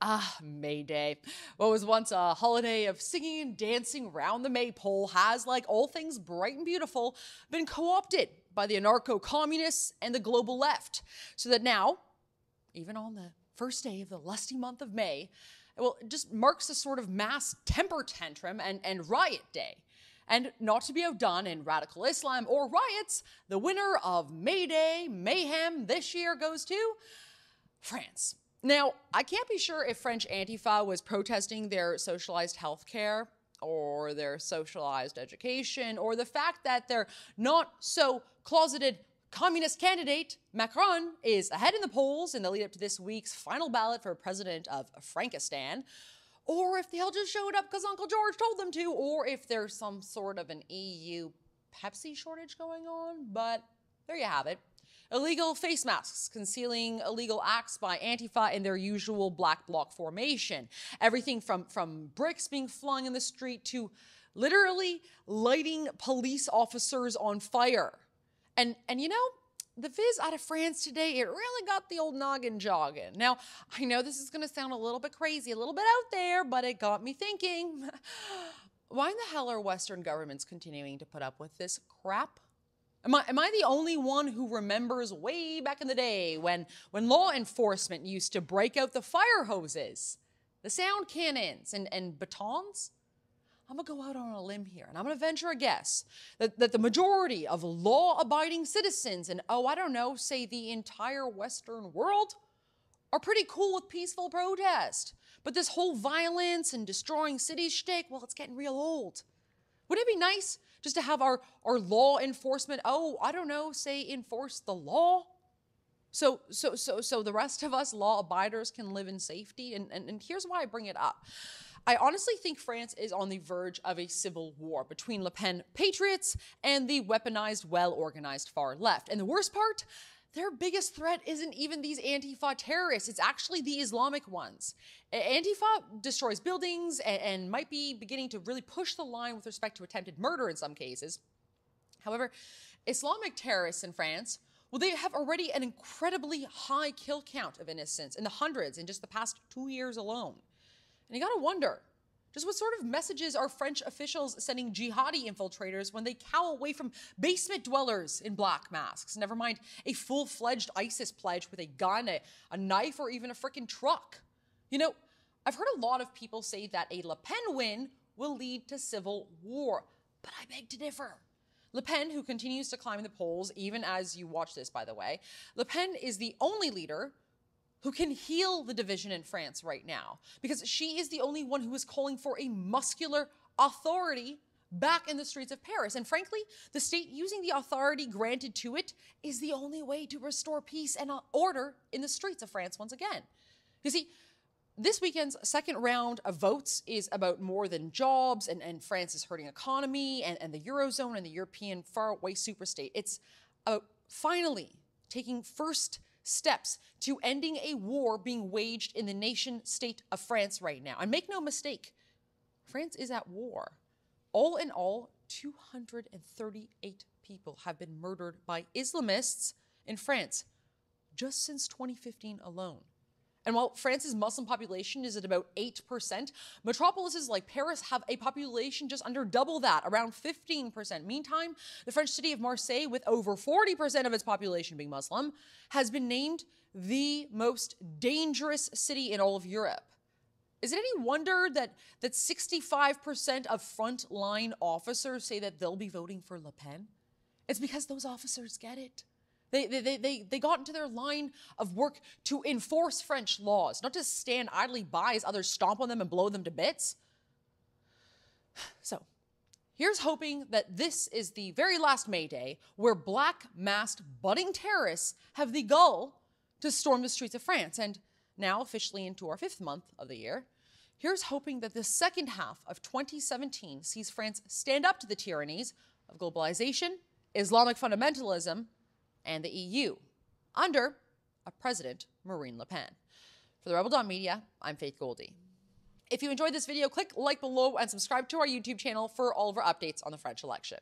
Ah, May Day. What was once a holiday of singing and dancing round the maypole has, like all things bright and beautiful, been co-opted by the anarcho-communists and the global left. So that now, even on the first day of the lusty month of May, well, it just marks a sort of mass temper tantrum and riot day. And not to be outdone in radical Islam or riots, the winner of May Day mayhem this year goes to France. Now, I can't be sure if French Antifa was protesting their socialized healthcare or their socialized education or the fact that their not so closeted communist candidate, Macron, is ahead in the polls in the lead up to this week's final ballot for president of Frankistan, or if they all just showed up because Uncle George told them to, or if there's some sort of an EU Pepsi shortage going on. But there you have it. Illegal face masks concealing illegal acts by Antifa in their usual black bloc formation. Everything from bricks being flung in the street to literally lighting police officers on fire. And you know, the viz out of France today, it really got the old noggin jogging. Now, I know this is going to sound a little bit crazy, a little bit out there, but it got me thinking. Why in the hell are Western governments continuing to put up with this crap? Am I the only one who remembers way back in the day when law enforcement used to break out the fire hoses, the sound cannons, and batons? I'm going to go out on a limb here, and I'm going to venture a guess that the majority of law-abiding citizens in, I don't know, say the entire Western world are pretty cool with peaceful protest. But this whole violence and destroying cities shtick, well, it's getting real old. Wouldn't it be nice just to have our law enforcement, I don't know, say enforce the law? So the rest of us law abiders can live in safety. And here's why I bring it up. I honestly think France is on the verge of a civil war between Le Pen patriots and the weaponized, well-organized far left. And the worst part, their biggest threat isn't even these Antifa terrorists. It's actually the Islamic ones. Antifa destroys buildings and might be beginning to really push the line with respect to attempted murder in some cases. However, Islamic terrorists in France, well, they have already an incredibly high kill count of innocents in the hundreds in just the past 2 years alone. And you gotta wonder, just what sort of messages are French officials sending jihadi infiltrators when they cow away from basement dwellers in black masks? Never mind a full-fledged ISIS pledge with a gun, a knife, or even a frickin' truck. You know, I've heard a lot of people say that a Le Pen win will lead to civil war, but I beg to differ. Le Pen, who continues to climb the polls, even as you watch this, by the way, Le Pen is the only leader who can heal the division in France right now, because she is the only one who is calling for a muscular authority back in the streets of Paris. And frankly, the state using the authority granted to it is the only way to restore peace and order in the streets of France once again. You see, this weekend's second round of votes is about more than jobs and France's hurting economy and the Eurozone and the European faraway superstate. It's about finally taking first steps to ending a war being waged in the nation state of France right now. And make no mistake, France is at war. All in all, 238 people have been murdered by Islamists in France just since 2015 alone. And while France's Muslim population is at about 8%, metropolises like Paris have a population just under double that, around 15%. Meantime, the French city of Marseille, with over 40% of its population being Muslim, has been named the most dangerous city in all of Europe. Is it any wonder that 65% of frontline officers say that they'll be voting for Le Pen? It's because those officers get it. They got into their line of work to enforce French laws, not to stand idly by as others stomp on them and blow them to bits. So, here's hoping that this is the very last May Day where black-masked budding terrorists have the gall to storm the streets of France. And now, officially into our 5th month of the year, here's hoping that the second half of 2017 sees France stand up to the tyrannies of globalization, Islamic fundamentalism, and the EU, under a President Marine Le Pen. For the Rebel.media, I'm Faith Goldie. If you enjoyed this video, click like below and subscribe to our YouTube channel for all of our updates on the French election.